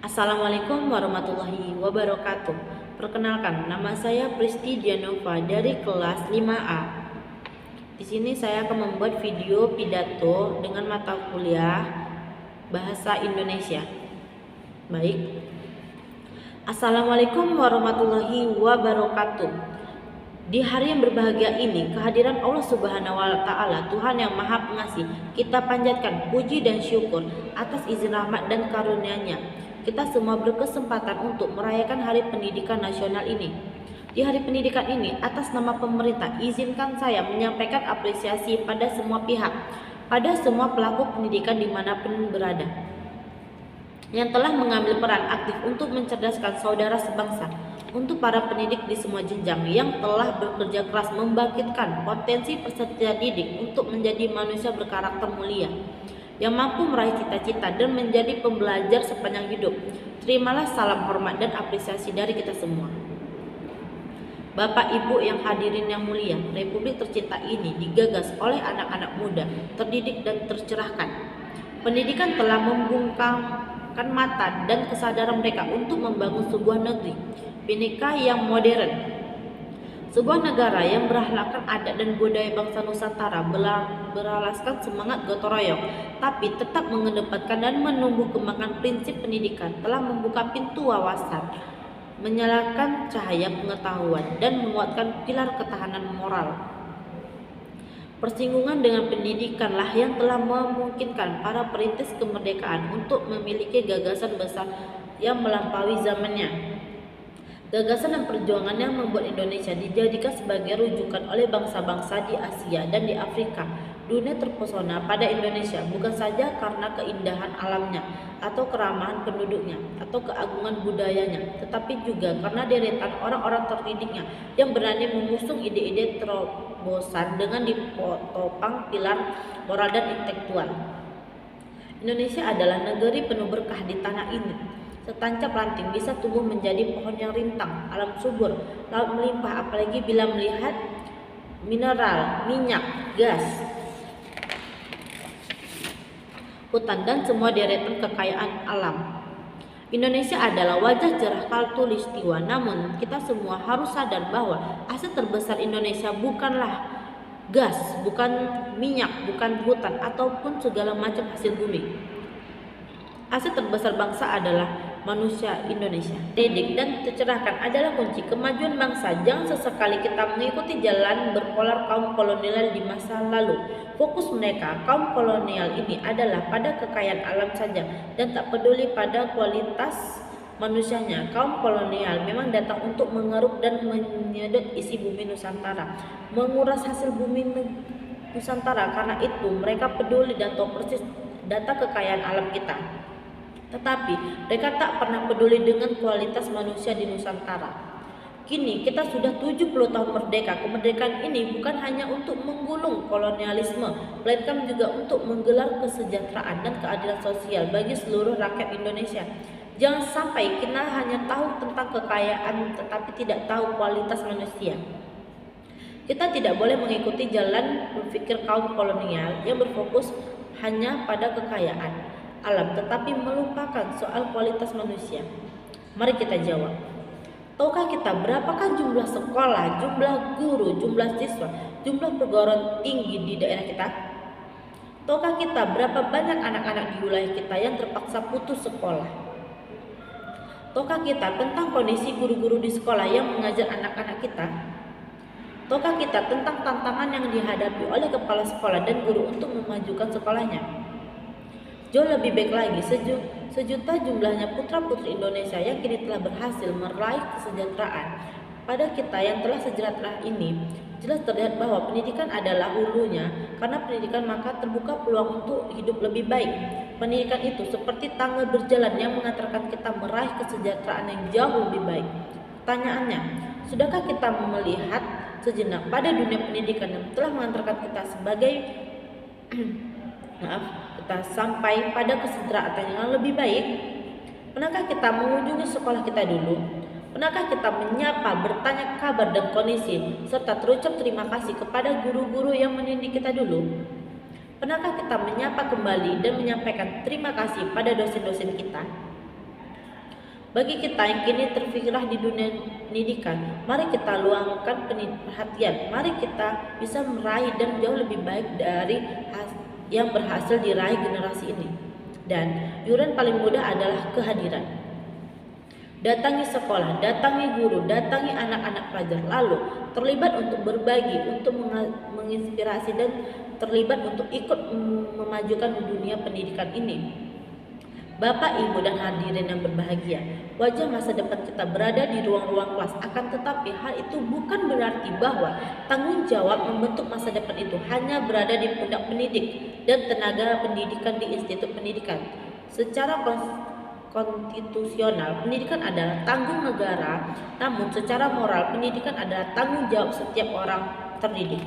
Assalamualaikum warahmatullahi wabarakatuh. Perkenalkan, nama saya Pristi Dianova dari kelas 5A. Di sini saya akan membuat video pidato dengan mata kuliah Bahasa Indonesia. Baik. Assalamualaikum warahmatullahi wabarakatuh. Di hari yang berbahagia ini, kehadiran Allah Subhanahu wa Ta'ala, Tuhan yang Maha Pengasih, kita panjatkan puji dan syukur atas izin rahmat dan karunia-Nya. Kita semua berkesempatan untuk merayakan Hari Pendidikan Nasional ini. Di Hari Pendidikan ini, atas nama pemerintah, izinkan saya menyampaikan apresiasi pada semua pihak, pada semua pelaku pendidikan dimanapun berada, yang telah mengambil peran aktif untuk mencerdaskan saudara sebangsa, untuk para pendidik di semua jenjang yang telah bekerja keras membangkitkan potensi peserta didik untuk menjadi manusia berkarakter mulia, yang mampu meraih cita-cita dan menjadi pembelajar sepanjang hidup. Terimalah salam hormat dan apresiasi dari kita semua. Bapak Ibu yang hadirin yang mulia, Republik tercinta ini digagas oleh anak-anak muda, terdidik dan tercerahkan. Pendidikan telah membungkamkan mata dan kesadaran mereka untuk membangun sebuah negeri Bhinneka yang modern, sebuah negara yang berakhlakkan adat dan budaya bangsa Nusantara, beralaskan semangat gotong royong, tapi tetap mengedepankan dan menumbuh kembangkan prinsip pendidikan, telah membuka pintu wawasan, menyalakan cahaya pengetahuan, dan menguatkan pilar ketahanan moral. Persinggungan dengan pendidikanlah yang telah memungkinkan para perintis kemerdekaan untuk memiliki gagasan besar yang melampaui zamannya. Gagasan dan perjuangan yang membuat Indonesia dijadikan sebagai rujukan oleh bangsa-bangsa di Asia dan di Afrika. Dunia terpesona pada Indonesia bukan saja karena keindahan alamnya atau keramahan penduduknya atau keagungan budayanya, tetapi juga karena deretan orang-orang terdidiknya yang berani mengusung ide-ide terobosan dengan ditopang pilar moral dan intelektual. Indonesia adalah negeri penuh berkah. Di tanah ini setancap ranting bisa tumbuh menjadi pohon yang rintang, alam subur, laut melimpah, apalagi bila melihat mineral, minyak, gas, hutan, dan semua deretan kekayaan alam. Indonesia adalah wajah cerah khatulistiwa, namun kita semua harus sadar bahwa aset terbesar Indonesia bukanlah gas, bukan minyak, bukan hutan, ataupun segala macam hasil bumi. Aset terbesar bangsa adalah manusia Indonesia. Didik dan tercerahkan adalah kunci kemajuan bangsa. Jangan sesekali kita mengikuti jalan berpolar kaum kolonial di masa lalu. Fokus mereka, kaum kolonial ini, adalah pada kekayaan alam saja dan tak peduli pada kualitas manusianya. Kaum kolonial memang datang untuk mengeruk dan menyedot isi bumi Nusantara, menguras hasil bumi Nusantara. Karena itu mereka peduli dan tahu persis data kekayaan alam kita. Tetapi mereka tak pernah peduli dengan kualitas manusia di Nusantara. Kini kita sudah 70 tahun merdeka. Kemerdekaan ini bukan hanya untuk menggulung kolonialisme, melainkan juga untuk menggelar kesejahteraan dan keadilan sosial bagi seluruh rakyat Indonesia. Jangan sampai kita hanya tahu tentang kekayaan tetapi tidak tahu kualitas manusia. Kita tidak boleh mengikuti jalan berpikir kaum kolonial yang berfokus hanya pada kekayaan alam tetapi melupakan soal kualitas manusia. Mari kita jawab. Tahukah kita berapakah jumlah sekolah, jumlah guru, jumlah siswa, jumlah perguruan tinggi di daerah kita? Tahukah kita berapa banyak anak-anak di wilayah kita yang terpaksa putus sekolah? Tahukah kita tentang kondisi guru-guru di sekolah yang mengajar anak-anak kita? Tahukah kita tentang tantangan yang dihadapi oleh kepala sekolah dan guru untuk memajukan sekolahnya? Jauh lebih baik lagi, sejuta jumlahnya putra-putri Indonesia yang kini telah berhasil meraih kesejahteraan. Pada kita yang telah sejahtera ini, jelas terlihat bahwa pendidikan adalah hulunya. Karena pendidikan maka terbuka peluang untuk hidup lebih baik. Pendidikan itu seperti tangga berjalan yang mengantarkan kita meraih kesejahteraan yang jauh lebih baik. Pertanyaannya, sudahkah kita melihat sejenak pada dunia pendidikan yang telah mengantarkan kita sebagai kita sampai pada kesejahteraan yang lebih baik? Pernahkah kita mengunjungi sekolah kita dulu? Pernahkah kita menyapa, bertanya kabar dan kondisi, serta terucap terima kasih kepada guru-guru yang mendidik kita dulu? Pernahkah kita menyapa kembali dan menyampaikan terima kasih pada dosen-dosen kita? Bagi kita yang kini terfikirlah di dunia pendidikan, mari kita luangkan perhatian. Mari kita bisa meraih dan jauh lebih baik dari yang berhasil diraih generasi ini. Dan yuran paling mudah adalah kehadiran. Datangi sekolah, datangi guru, datangi anak-anak pelajar, lalu terlibat untuk berbagi, untuk menginspirasi dan terlibat untuk ikut memajukan dunia pendidikan ini. Bapak, Ibu, dan hadirin yang berbahagia, wajah masa depan kita berada di ruang-ruang kelas. Akan tetapi hal itu bukan berarti bahwa tanggung jawab membentuk masa depan itu hanya berada di pundak pendidik dan tenaga pendidikan di institut pendidikan. Secara konstitusional, pendidikan adalah tanggung negara, namun secara moral, pendidikan adalah tanggung jawab setiap orang terdidik.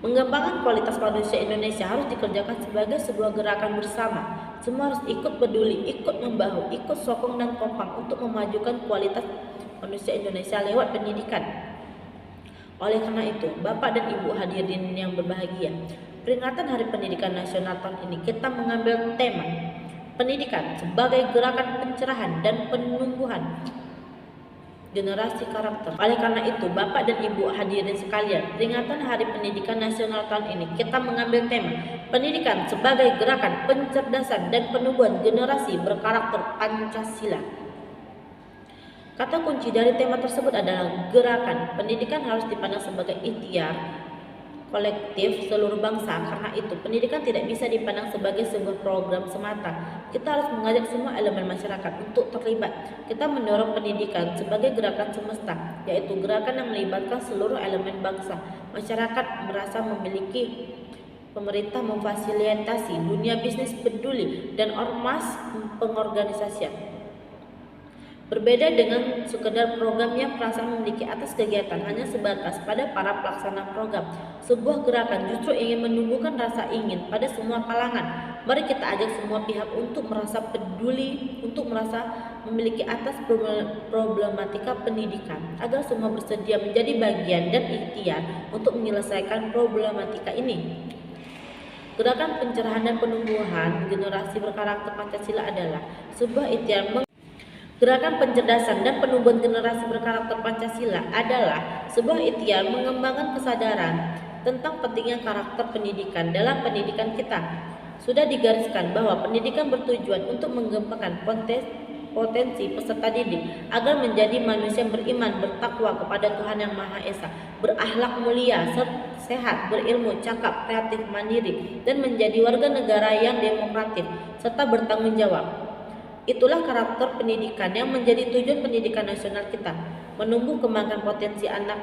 Mengembangkan kualitas manusia Indonesia harus dikerjakan sebagai sebuah gerakan bersama. Semua harus ikut peduli, ikut membahu, ikut sokong dan kompak untuk memajukan kualitas manusia Indonesia lewat pendidikan. Oleh karena itu, Bapak dan Ibu hadirin yang berbahagia, peringatan Hari Pendidikan Nasional tahun ini kita mengambil tema pendidikan sebagai gerakan pencerahan dan penumbuhan generasi karakter. Oleh karena itu, Bapak dan Ibu hadirin sekalian, peringatan Hari Pendidikan Nasional tahun ini kita mengambil tema pendidikan sebagai gerakan pencerdasan dan penumbuhan generasi berkarakter Pancasila. Kata kunci dari tema tersebut adalah gerakan. Pendidikan harus dipandang sebagai ikhtiar kolektif seluruh bangsa. Karena itu, pendidikan tidak bisa dipandang sebagai sebuah program semata. Kita harus mengajak semua elemen masyarakat untuk terlibat. Kita mendorong pendidikan sebagai gerakan semesta, yaitu gerakan yang melibatkan seluruh elemen bangsa. Masyarakat merasa memiliki, pemerintah memfasilitasi, dunia bisnis peduli, dan ormas pengorganisasian. Berbeda dengan sekedar program yang perasaan memiliki atas kegiatan hanya sebatas pada para pelaksana program. Sebuah gerakan justru ingin menumbuhkan rasa ingin pada semua kalangan. Mari kita ajak semua pihak untuk merasa peduli, untuk merasa memiliki atas problematika pendidikan, agar semua bersedia menjadi bagian dan ikhtiar untuk menyelesaikan problematika ini. Gerakan pencerahan dan penumbuhan generasi berkarakter Pancasila adalah sebuah ikhtiar. Gerakan pencerdasan dan penumbuhan generasi berkarakter Pancasila adalah sebuah ikhtiar mengembangkan kesadaran tentang pentingnya karakter pendidikan dalam pendidikan kita. Sudah digariskan bahwa pendidikan bertujuan untuk mengembangkan potensi peserta didik agar menjadi manusia beriman, bertakwa kepada Tuhan Yang Maha Esa, berakhlak mulia, sehat, berilmu, cakap, kreatif, mandiri, dan menjadi warga negara yang demokratis serta bertanggung jawab. Itulah karakter pendidikan yang menjadi tujuan pendidikan nasional kita. Menumbuh kembangkan potensi anak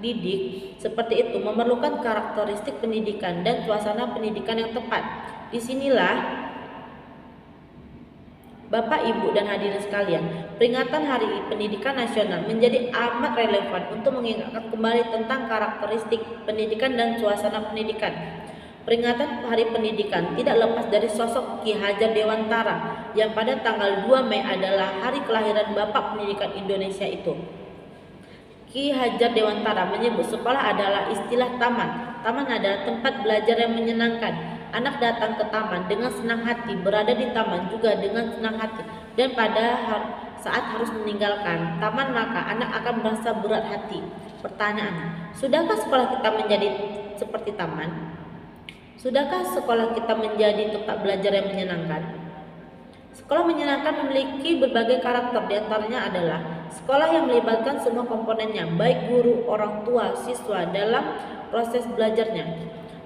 didik seperti itu memerlukan karakteristik pendidikan dan suasana pendidikan yang tepat. Disinilah Bapak, Ibu, dan hadirin sekalian, peringatan Hari Pendidikan Nasional menjadi amat relevan untuk mengingatkan kembali tentang karakteristik pendidikan dan suasana pendidikan. Peringatan Hari Pendidikan tidak lepas dari sosok Ki Hajar Dewantara yang pada tanggal 2 Mei adalah hari kelahiran Bapak Pendidikan Indonesia itu. Ki Hajar Dewantara menyebut sekolah adalah istilah taman. Taman adalah tempat belajar yang menyenangkan. Anak datang ke taman dengan senang hati, berada di taman juga dengan senang hati, dan pada saat harus meninggalkan taman maka anak akan merasa berat hati. Pertanyaan, sudahkah sekolah kita menjadi seperti taman? Sudahkah sekolah kita menjadi tempat belajar yang menyenangkan? Sekolah menyenangkan memiliki berbagai karakter, diantaranya adalah sekolah yang melibatkan semua komponennya, baik guru, orang tua, siswa dalam proses belajarnya.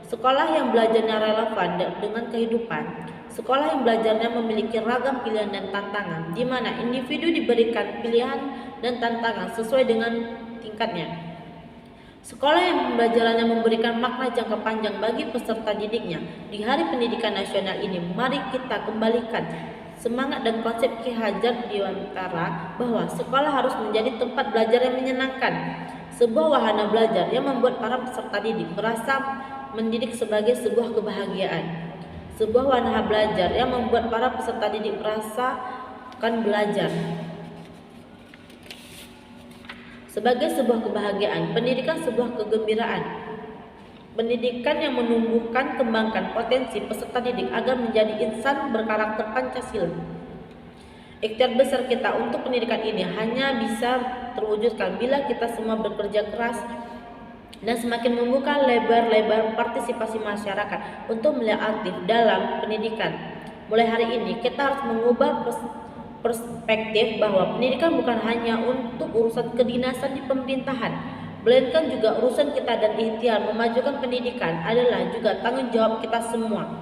Sekolah yang belajarnya relevan dengan kehidupan. Sekolah yang belajarnya memiliki ragam pilihan dan tantangan, di mana individu diberikan pilihan dan tantangan sesuai dengan tingkatnya. Sekolah yang pembelajarannya memberikan makna jangka panjang bagi peserta didiknya. Di Hari Pendidikan Nasional ini, mari kita kembalikan semangat dan konsep Ki Hajar Dewantara bahwa sekolah harus menjadi tempat belajar yang menyenangkan, sebuah wahana belajar yang membuat para peserta didik merasa mendidik sebagai sebuah kebahagiaan, sebuah wahana belajar yang membuat para peserta didik merasakan belajar sebagai sebuah kebahagiaan, pendidikan sebuah kegembiraan. Pendidikan yang menumbuhkan kembangkan potensi peserta didik agar menjadi insan berkarakter Pancasila. Ikhtiar besar kita untuk pendidikan ini hanya bisa terwujudkan bila kita semua bekerja keras dan semakin membuka lebar-lebar partisipasi masyarakat untuk melihat aktif dalam pendidikan. Mulai hari ini kita harus mengubah perspektif bahwa pendidikan bukan hanya untuk urusan kedinasan di pemerintahan, melainkan juga urusan kita, dan ikhtiar memajukan pendidikan adalah juga tanggung jawab kita semua.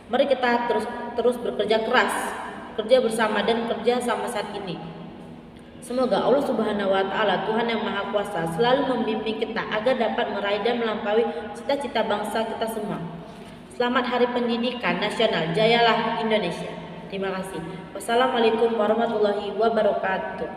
Mari kita terus bekerja keras, kerja bersama dan kerja sama saat ini. Semoga Allah Subhanahu wa taala, Tuhan yang Maha Kuasa, selalu membimbing kita agar dapat meraih dan melampaui cita-cita bangsa kita semua. Selamat Hari Pendidikan Nasional. Jayalah Indonesia. Terima kasih. Wassalamualaikum warahmatullahi wabarakatuh.